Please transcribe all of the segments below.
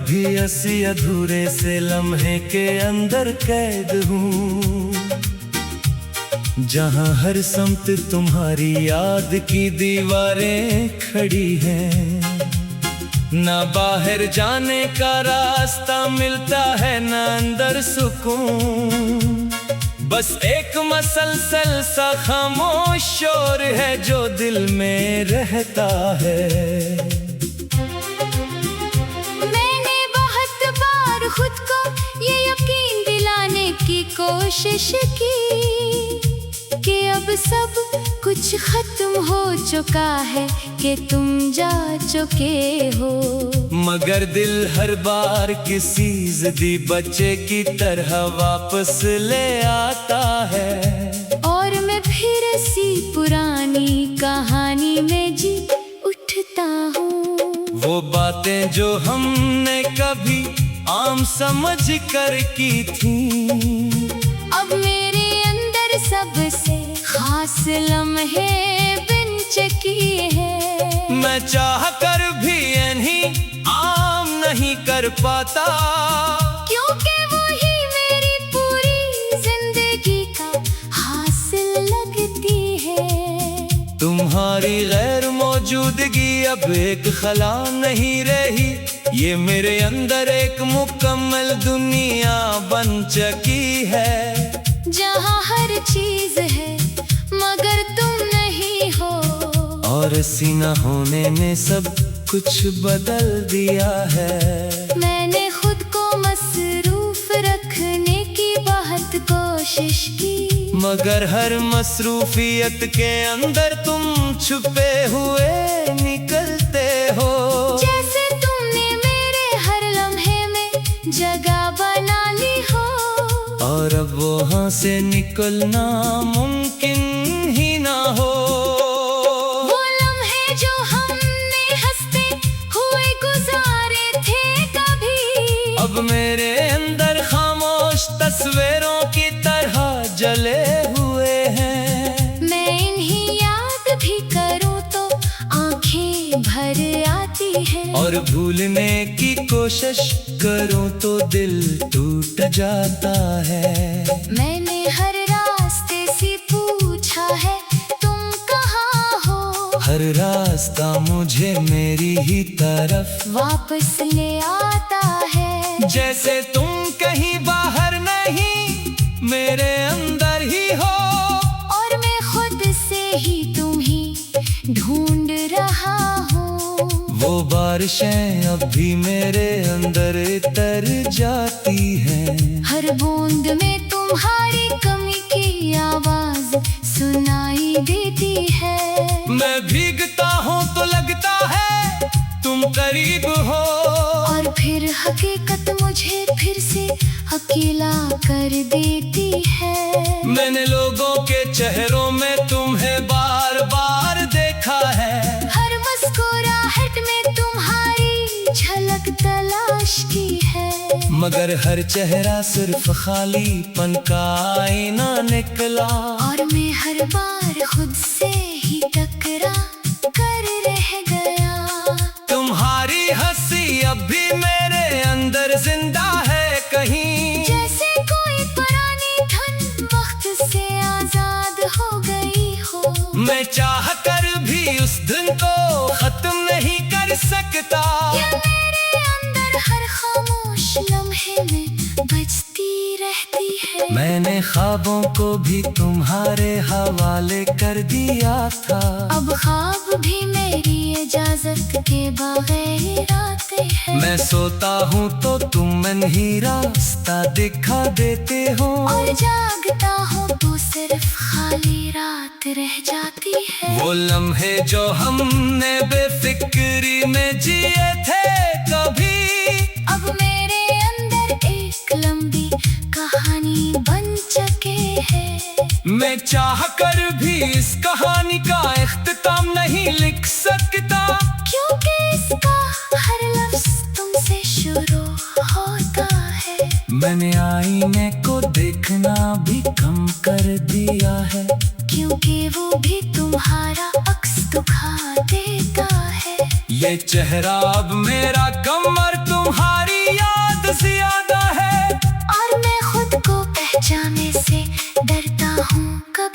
भी ऐसी अधूरे से लम्हे के अंदर कैद हूँ, जहाँ हर समत तुम्हारी याद की दीवारें खड़ी हैं। ना बाहर जाने का रास्ता मिलता है, ना अंदर सुकून, बस एक मसलसल सा खामोश शोर है जो दिल में रहता है। मैंने बहुत बार खुद को ये यकीन दिलाने की कोशिश की कि अब सब कुछ खत्म हो चुका है, कि तुम जा चुके हो, मगर दिल हर बार किसी ज़िद्दी बच्चे की तरह वापस ले आता है। और मैं फिर ऐसी पुरानी कहानी में जी उठता हूँ। वो बातें जो हमने कभी आम समझ कर की थी, अब मेरे अंदर सबसे खास लम्हे बिन चकी है। मैं चाह कर भी इन्हीं आम नहीं कर पाता, क्योंकि वो ही मेरी पूरी जिंदगी का हासिल लगती है। तुम्हारी गैर मौजूदगी अब एक खला नहीं रही, ये मेरे अंदर एक मुकम्मल दुनिया बन चुकी है, जहाँ हर चीज है मगर तुम नहीं हो। और सीना होने ने सब कुछ बदल दिया है। मैंने खुद को मसरूफ रखने की बहुत कोशिश की, मगर हर मसरूफियत के अंदर तुम छुपे हुए निकलते हो। जैसे तुमने मेरे हर लम्हे में जगह बना ली हो, और अब वहाँ से निकलना मुमकिन ही ना हो। वो लम्हे जो हमने हंसते हुए गुजारे थे कभी, अब मेरे अंदर खामोश तस्वीरों की तरह जले हुए हैं। मैं इन्हीं याद भी करूँ तो आंखें भर आती है, और भूलने की कोशिश करूँ तो दिल टूट जाता है। मैंने हर रास्ते से पूछा है तुम कहाँ हो, हर रास्ता मुझे मेरी ही तरफ वापस ले आता है। जैसे तुम कहीं बाहर नहीं, मेरे अंदर ही हो, और मैं खुद से ही तुम्हें ढूंढ रहा हूँ। वो बारिशें अब भी मेरे अंदर तर जाती हैं। हर बूंद में तुम्हारी कमी की आवाज सुनाई देती है। मैं भीगता हूँ तो लगता है तुम करीब हो, और फिर हकीकत मुझे फिर से अकेला कर देती है। मैंने लोगों के चेहरों में तुम्हें बार बार देखा है, हर मुस्कुराहट में तुम्हारी झलक तलाश की है, मगर हर चेहरा सिर्फ खालीपन का आईना निकला। और मैं हर बार खुद से ही टकरा कर रह गया। तुम्हारी हंसी अब भी मेरे अंदर जिंदा है कहीं, जैसे कोई पुरानी धन वक्त से आजाद हो गई हो। मैं चाह कर भी उस दिन को खत्म नहीं कर सकता, ये मेरे अंदर हर खामोश लम्हे में बजती रहती है। मैंने ख्वाबों को भी तुम्हारे हवाले कर दिया था, अब ख्वाब भी मेरी इजाजत के बगैर आते हैं। मैं सोता हूँ तो तुम नहीं रास्ता दिखा देते हो, और जागता हूँ तो सिर्फ खाली रात रह जाती है। वो लम्हे जो हमने बेफिक्री में जिए थे कभी, अब मेरे अंदर एक लंबी कहानी बन चुके हैं। मैं चाह कर भी इस कहानी का इख्तिताम नहीं लिख सकता, क्योंकि इसका हर लफ्ज तुमसे शुरू होता है। मैंने आईने को देखना भी कम कर दिया है, क्योंकि वो भी तुम्हारा अक्स दिखा देता है। ये चेहरा अब मेरा कम और तुम्हारी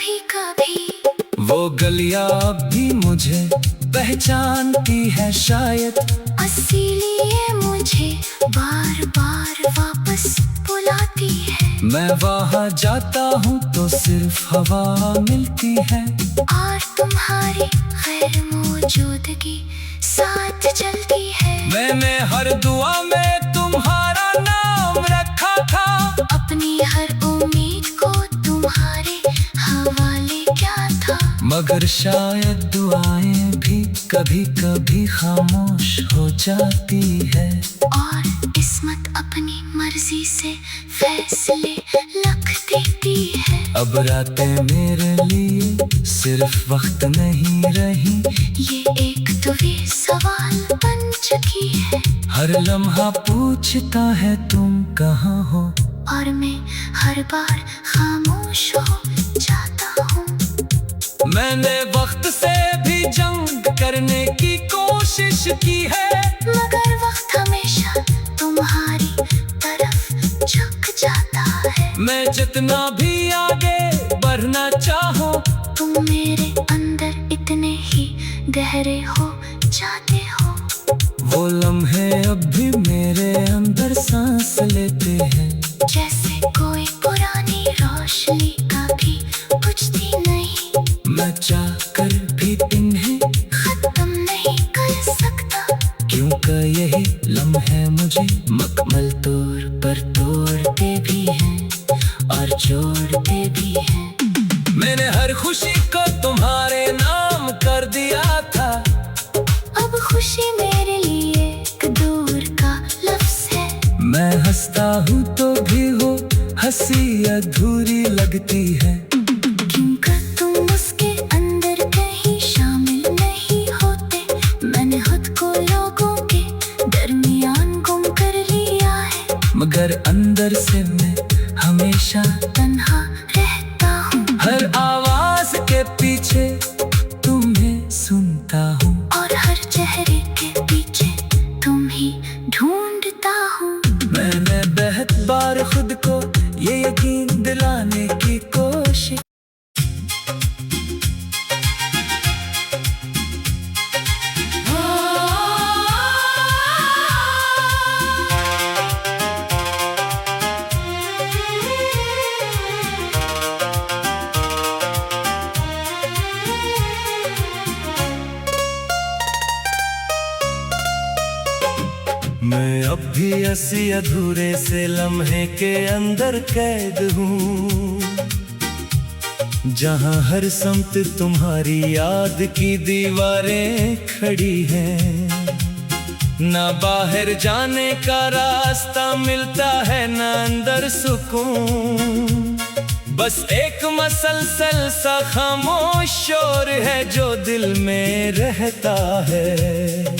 कभी कभी वो गलियां अब भी मुझे पहचानती है शायद, इसीलिए मुझे बार बार वापस बुलाती है। मैं वहाँ जाता हूँ तो सिर्फ हवा मिलती है, और तुम्हारी गैर मौजूदगी साथ चलती है। मैंने हर दुआ में तुम्हारा नाम रखा था, अपनी हर उम्मीद को तुम्हारे हवाले क्या था। मगर शायद दुआएं भी कभी कभी खामोश हो जाती है, और किस्मत अपनी मर्जी से फैसले लिख देती है। अब रातें मेरे लिए सिर्फ वक्त नहीं रही, ये एक दुवी सवाल बन चुकी है। हर लम्हा पूछता है तुम कहाँ हो, और मैं हर बार खामोश हो जाता हूँ। मैंने वक्त से भी जंग करने की कोशिश की है, मगर वक्त हमेशा तुम्हारी तरफ झुक जाता है। मैं जितना भी आगे बढ़ना चाहूँ, तुम मेरे अंदर इतने ही गहरे हो जाते हो। वो लम्हे अब भी मेरे अंदर सांस लेते हैं, जैसे कोई पुरानी रोशनी कभी बुझती नहीं। मैं चाहकर भी इन्हें खत्म नहीं कर सकता, क्योंकि यही लम्हे मुझे मुकम्मल तौर पर तोड़ते भी हैं और जोड़ते भी हैं। मैंने हर खुशी को तुम्हारे नाम कर दिया था, अब खुशी मेरे लिए एक दूर का लफ्ज़ है। मैं हंसता हूँ तो भी वो हंसी अधूरी लगती है, क्योंकि तुम उसके अंदर कहीं शामिल नहीं होते। मैंने खुद को लोगों के दरमियान गुम कर लिया है, मगर अंदर से मैं हमेशा तन्हा रहता हूँ। हर आवाज के पीछे तुम्हें सुनता हूँ, और हर चेहरे के पीछे तुम ही ढूंढता हूँ। मैंने बहुत बार खुद को ये यकीन दिलाने की कोशिश, मैं अब भी ऐसी अधूरे से लम्हे के अंदर कैद हूँ, जहाँ हर समत तुम्हारी याद की दीवारें खड़ी हैं। ना बाहर जाने का रास्ता मिलता है, ना अंदर सुकून, बस एक मसलसल सा खामोश शोर है जो दिल में रहता है।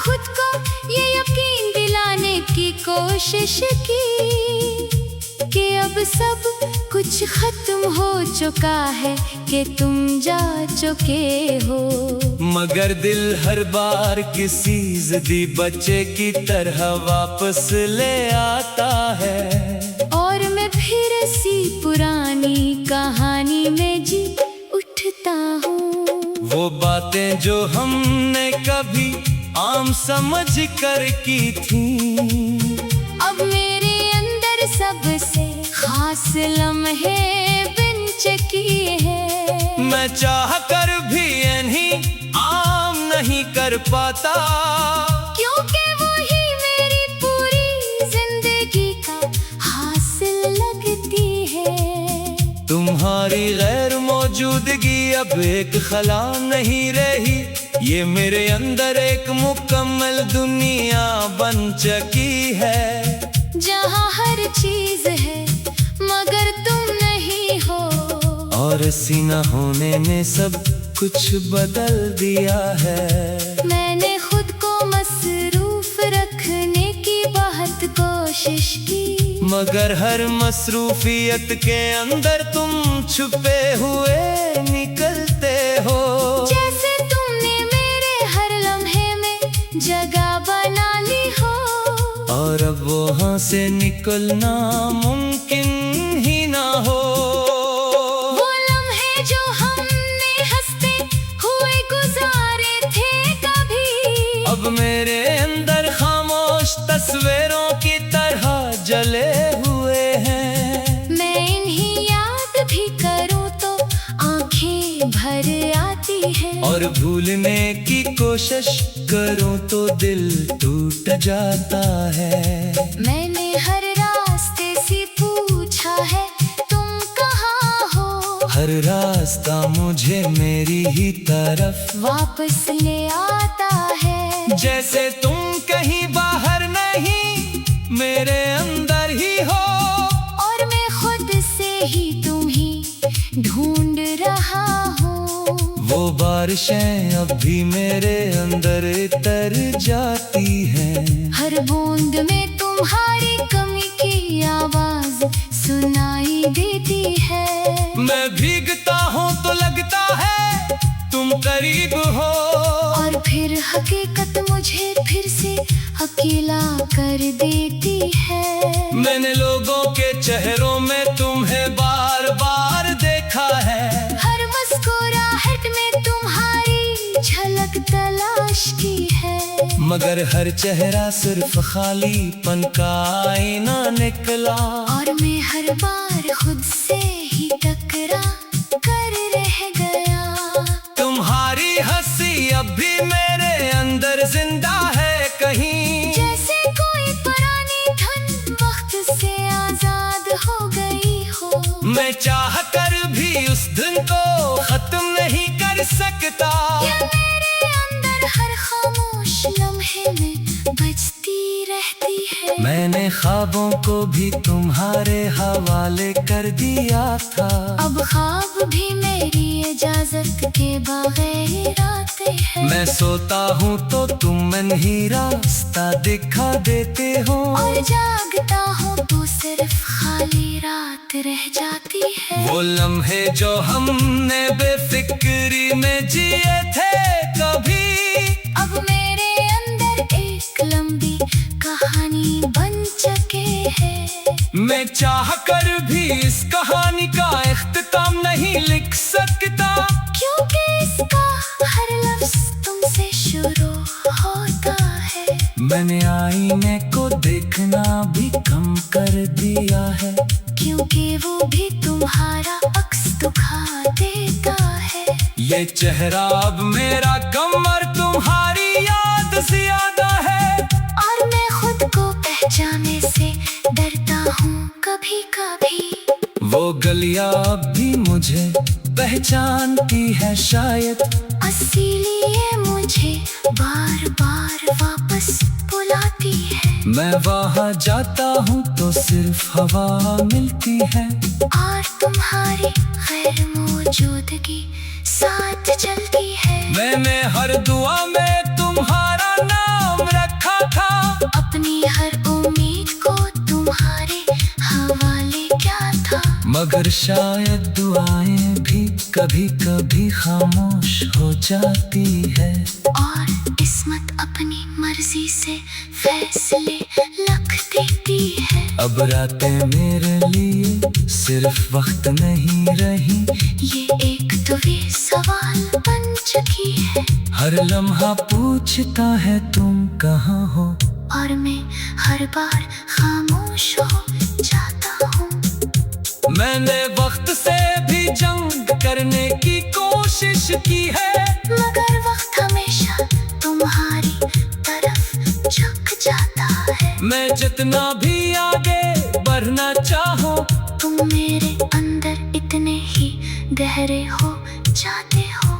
खुद को ये यकीन दिलाने की कोशिश की कि अब सब कुछ खत्म हो चुका है, कि तुम जा चुके हो। मगर दिल हर बार किसी जिद्दी बच्चे की तरह वापस ले आता है, और मैं फिर सी पुरानी कहानी में जी उठता हूँ। वो बातें जो हमने कभी आम समझ कर की थी, अब मेरे अंदर सबसे खास लम्हे बन चुकी है। मैं चाह कर भी इन्हीं आम नहीं कर पाता, क्योंकि वही मेरी पूरी जिंदगी का हासिल लगती है। तुम्हारी गैर मौजूदगी अब एक खला नहीं रही, ये मेरे अंदर एक मुकम्मल दुनिया बन चुकी है, जहाँ हर चीज है मगर तुम नहीं हो। और सीना होने ने सब कुछ बदल दिया है। मैंने खुद को मसरूफ रखने की बहुत कोशिश की, मगर हर मसरूफियत के अंदर तुम छुपे हुए निकलते हो। जैसे तुमने मेरे हर लम्हे में जगह बना ली हो, और अब वहाँ से निकलना मुमकिन मेरे अंदर खामोश तस्वीरों की तरह जले हुए हैं। मैं इन्हीं याद भी करूं तो आंखें भर आती है, और भूलने की कोशिश करूं तो दिल टूट जाता है। मैंने हर रास्ते से पूछा है तुम कहाँ हो, हर रास्ता मुझे मेरी ही तरफ वापस ले आता है। जैसे तुम कहीं बाहर नहीं मेरे अंदर ही हो, और मैं खुद से ही तुम ही ढूंढ रहा हूँ। वो बारिशें अब भी मेरे अंदर तर जाती हैं। हर बूंद में तुम्हारी कमी की आवाज सुनाई देती है। मैं भीगता हूँ तो लगता है तुम करीब हो, और फिर हकीकत मुझे फिर से अकेला कर देती है। मैंने लोगों के चेहरों में तुम्हें बार बार देखा है, हर मुस्कुराहट में तुम्हारी झलक तलाश की है। मगर हर चेहरा सिर्फ खालीपन का आईना निकला। और मैं हर बार खुद से ही टकरा कर रह गया। तुम्हारी हंसी अब भी मेरे अंदर जिंदा है कहीं, जैसे कोई पुरानी धन वक्त से आजाद हो गई हो। मैं चाह कर भी उस दिन को खत्म नहीं कर सकता। ये मेरे अंदर हर खामोश लम्हे में बजती रहती है। मैंने ख्वाबों को भी तुम्हारे हवाले कर दिया था, अब ख्वाब भी मेरी इजाजत के बगैर आते हैं। मैं सोता हूँ तो तुम मन ही रास्ता दिखा देते हो, और जागता हूँ तो सिर्फ खाली रात रह जाती है। वो लम्हे जो हमने बेफिक्री में जिए थे कभी, अब मेरे अंदर एक लंबी कहानी बन चुके हैं। मैं चाह कर भी इस कहानी का इख्तिताम नहीं लिख सकता, क्योंकि इसका हर लफ्ज तुमसे शुरू होता है। मैंने आईने को देखना भी कम कर दिया है, क्योंकि वो भी तुम्हारा अक्स दिखा देता है। ये चेहरा अब मेरा कम और तुम्हारी याद ज्यादा है। और मैं खुद को पहचाने से डरता हूँ कभी कभी। वो गलियां अब भी मुझे पहचानती है शायद, इसीलिए मुझे बार बार वापस बुलाती है। मैं वहाँ जाता हूँ तो सिर्फ हवा मिलती है, और तुम्हारी गैर मौजूदगी साथ चलती है। मैंने हर दुआ में तुम्हारा नाम रखा था, अपनी हर उम्मीद को तुम्हारे हवाले क्या था। मगर शायद दुआएं भी कभी कभी खामोश हो जाती है। और किस्मत अपनी मर्जी से फैसले लिख देती है। अब रातें मेरे लिए सिर्फ वक्त नहीं रही, ये एक तवील सवाल बन चुकी है। हर लम्हा पूछता है तुम कहाँ हो, और मैं हर बार खामोश हो जाता हूँ। मैंने वक्त से भी जंग करने की कोशिश की है, मगर वक्त हमेशा तुम्हारी तरफ झुक जाता है। मैं जितना भी आगे बढ़ना चाहूँ, तुम मेरे अंदर इतने ही गहरे हो जाते हो।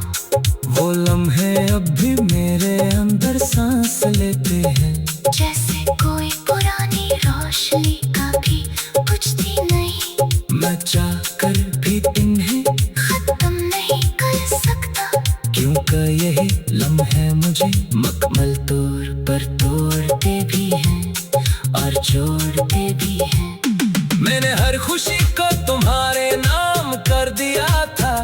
वो लम्हे अब भी मेरे अंदर सांस लेते हैं, जैसे कोई पुरानी रोशनी कभी बुझती नहीं। मैं चाह कर भी इन्हें खत्म नहीं कर सकता, क्योंकि यही लम्हे मुझे मकमल तौर पर तोड़ते भी हैं और जोड़ते भी हैं। मैंने हर खुशी को तुम्हारे नाम कर दिया था,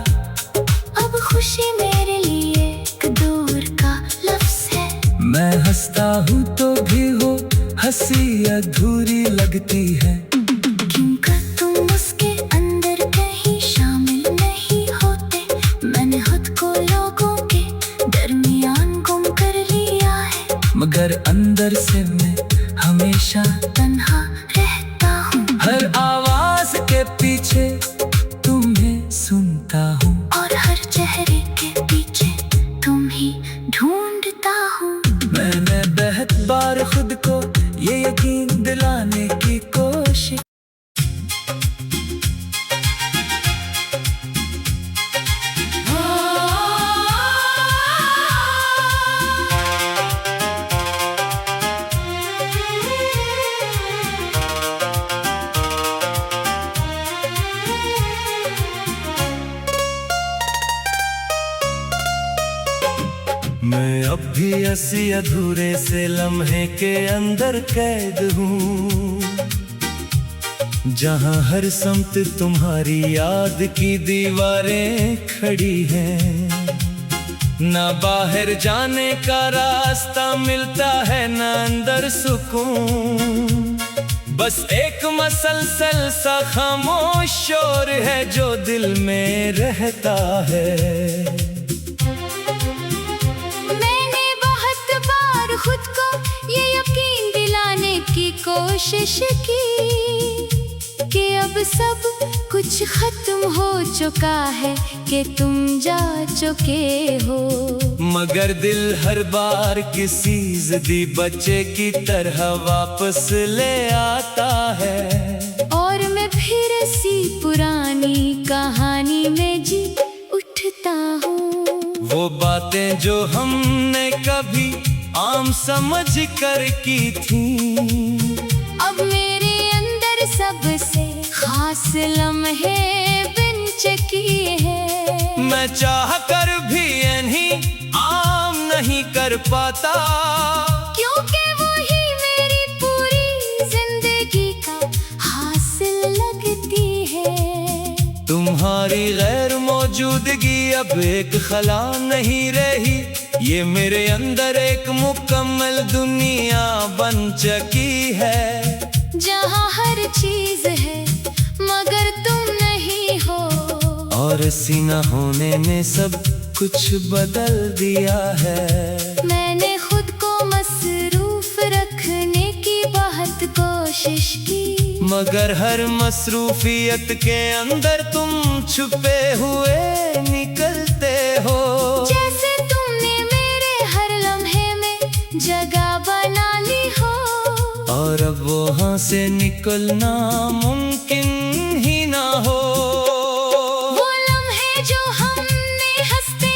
अब खुशी मेरे लिए एक दूर का लफ्ज है। मैं हंसता हूँ तो भी हो हंसी अधूरी लगती है, क्योंकि तुम उसके अंदर कहीं शामिल नहीं होते। मैंने खुद को लोगों के दरमियान गुम कर लिया है। अंदर से मैं हमेशा तन्हा रहता हूँ हर आवाज के पीछे तुम्हें सुनता हूँ और हर चेहरे के पीछे तुम ही ढूंढता हूँ। मैंने बहुत बार खुद को ये यकीन दिलाने की कोशिश मैं अब भी ऐसी अधूरे से लम्हे के अंदर कैद हूँ जहाँ हर समत तुम्हारी याद की दीवारें खड़ी हैं। ना बाहर जाने का रास्ता मिलता है ना अंदर सुकून, बस एक मसलसल सा खामोश शोर है जो दिल में रहता है। खुद को ये यकीन दिलाने की कोशिश की कि अब सब कुछ खत्म हो चुका है, कि तुम जा चुके हो। मगर दिल हर बार किसी ज़िद्दी बच्चे की तरह वापस ले आता है और मैं फिर सी पुरानी कहानी में जी उठता हूँ। वो बातें जो हमने कभी आम समझ कर की थी, अब मेरे अंदर सबसे खास लम्हे बिन चकी है। मैं चाह कर भी इन्हीं आम नहीं कर पाता, क्योंकि वही मेरी पूरी जिंदगी का हासिल लगती है। तुम्हारी गैर मौजूदगी अब एक खला नहीं रही, ये मेरे अंदर एक मुकम्मल दुनिया बन चुकी है जहाँ हर चीज है मगर तुम नहीं हो। और सीना होने ने सब कुछ बदल दिया है। मैंने खुद को मसरूफ रखने की बहुत कोशिश की, मगर हर मसरूफियत के अंदर तुम छुपे हुए निकलते हो। जैसे जगह बना ली हो और अब वहाँ से निकलना मुमकिन ही ना हो। वो लम्हे जो हमने हंसते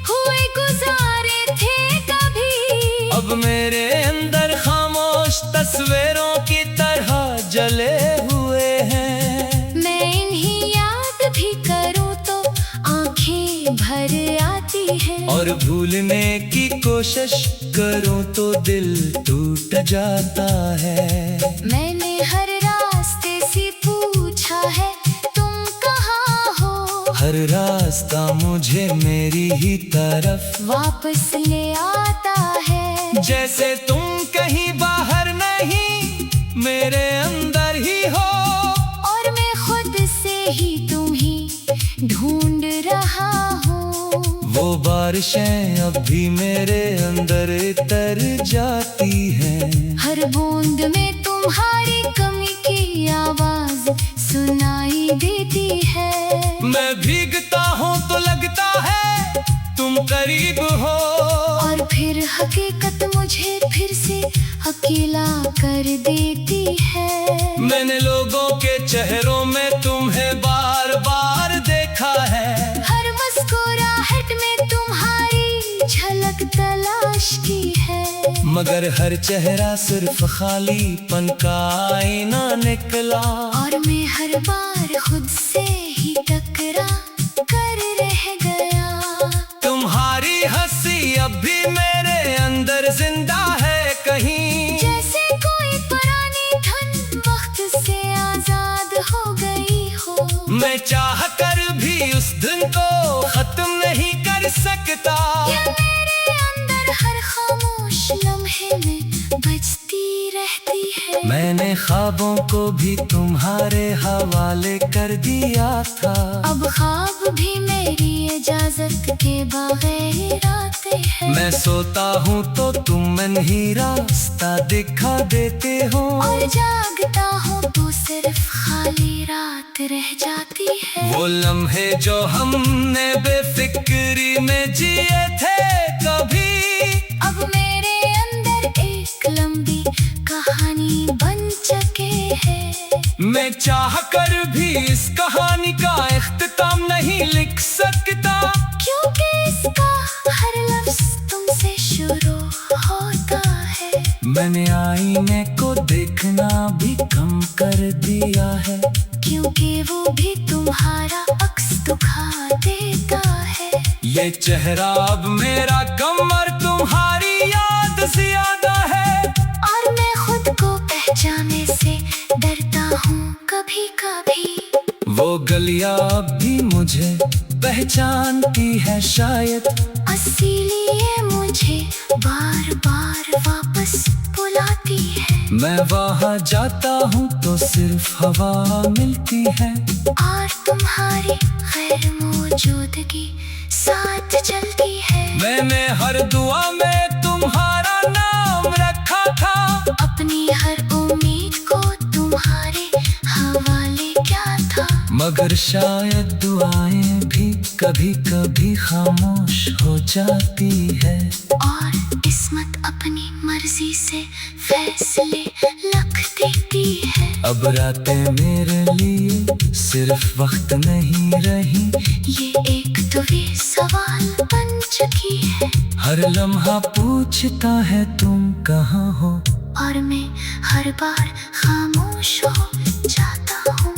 हुए गुजारे थे कभी, अब मेरे अंदर खामोश तस्वीरों की तरह जले हुए हैं। मैं इन्हीं याद भी करूँ तो आंखें भर आती है, और भूलने की कोशिश करूं तो दिल टूट जाता है। मैंने हर रास्ते से पूछा है तुम कहाँ हो, हर रास्ता मुझे मेरी ही तरफ वापस ले आता है। जैसे तुम कहीं बाहर नहीं मेरे अंदर ही हो, और मैं खुद से ही तुम्हें ढूंढ रहा हूँ। वो बारिशें अब भी मेरे अंदर तर जाती हैं। हर बूंद में तुम्हारी कमी की आवाज सुनाई देती है। मैं भीगता हूँ तो लगता है तुम करीब हो, और फिर हकीकत मुझे फिर से अकेला कर देती है। मैंने लोगों के चेहरों में तुम्हें बार बार देखा है, हर मुस्कुराहट में तुम्हारी झलक तलाश की है। मगर हर चेहरा सिर्फ खालीपन का आईना निकला, और मैं हर बार खुद से ही टकरा कर रह गया। तुम्हारी हंसी अब भी मेरे अंदर जिंदा है कहीं, जैसे कोई पुरानी धन वक्त से आजाद हो गई हो। मैं चाह कर भी उस दिन को खत्म नहीं कर सकता, ये मेरे अंदर हर खामोश लम्हे में बजती रहती है। मैंने ख्वाबों को भी तुम्हारे हवाले कर दिया था। अब ख्वाब भी मेरी इजाजत के बगैर आते हैं। मैं सोता हूँ तो तुम मन ही रास्ता दिखा देते हो, और जागता हूँ तो सिर्फ खाली रात रह जाती है। वो लम्हे जो हमने बेफिक्री में जिए थे कभी, अब मेरे अंदर एक लंबी कहानी बन चुके हैं। मैं चाह कर भी इस कहानी का इख्तिताम नहीं लिख सकता, क्योंकि इसका हर लफ्ज तुमसे शुरू होता है। मैंने आईने को देखना भी कम कर दिया है, क्योंकि वो भी तुम्हारा अक्स दिखा देता है। ये चेहरा अब मेरा कम और तुम्हारी याद ज्यादा है। और मैं खुद को पहचाने से डरता हूँ कभी कभी। वो गलियां अब भी मुझे पहचानती है शायद, इसीलिए मुझे बार बार वापस बुलाती है। मैं वहाँ जाता हूँ तो सिर्फ हवा मिलती है, और तुम्हारी गैर मौजूदगी साथ चलती है। मैंने हर दुआ में तुम्हारा नाम रखा था, अपनी हर उम्मीद को तुम्हारे हवाले क्या था। मगर शायद दुआएं भी कभी कभी खामोश हो जाती है। और किस्मत अपनी मर्जी से फैसले लिख देती है। अब रातें मेरे लिए सिर्फ वक्त नहीं रही, ये एक तवील सवाल बन चुकी है। हर लम्हा पूछता है तुम कहाँ हो, और मैं हर बार खामोश हो जाता हूँ।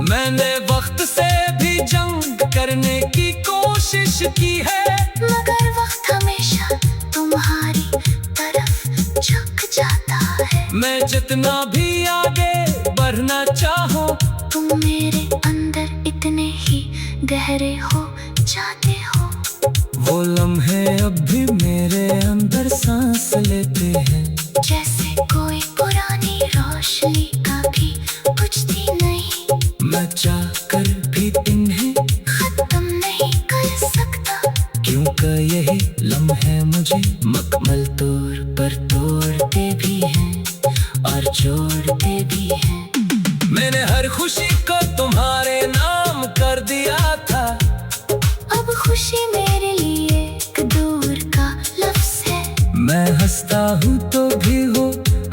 मैंने वक्त से भी जंग करने की कोशिश की है, मगर वक्त हमेशा तुम्हारी तरफ झुक जाता है। मैं जितना भी आगे बढ़ना चाहूँ, तुम मेरे अंदर इतने ही गहरे हो जाते हो। वो लम्हे अब भी मेरे अंदर सांस लेते हैं, जैसे कोई पुरानी रोशनी कभी बुझती नहीं। मैं चाहकर भी इन्हें खत्म नहीं कर सकता, क्योंकि यही लम्हे मुझे मुकम्मल तौर पर तोड़ते भी हैं और जोड़ते भी हैं। मैंने हर खुशी को तुम्हारे नाम कर दिया था, अब खुशी मेरे लिए एक दूर का लफ्ज है। मैं हंसता हूँ तो भी हो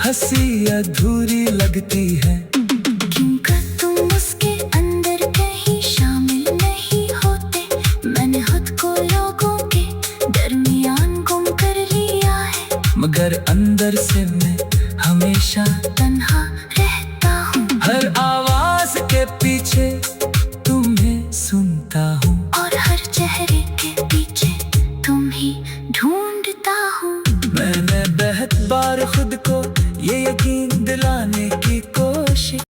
हंसी अधूरी लगती है, क्योंकि तुम उसके अंदर कहीं शामिल नहीं होते। मैंने खुद को लोगों के दरमियान गुम कर लिया है, मगर अंदर से मैं हमेशा तन्हा रहता हूँ। हर आवाज के पीछे तुम्हें सुनता हूँ, और हर चेहरे के पीछे तुम ही ढूंढता हूँ। मैंने बहुत बार खुद को ये यकीन दिलाने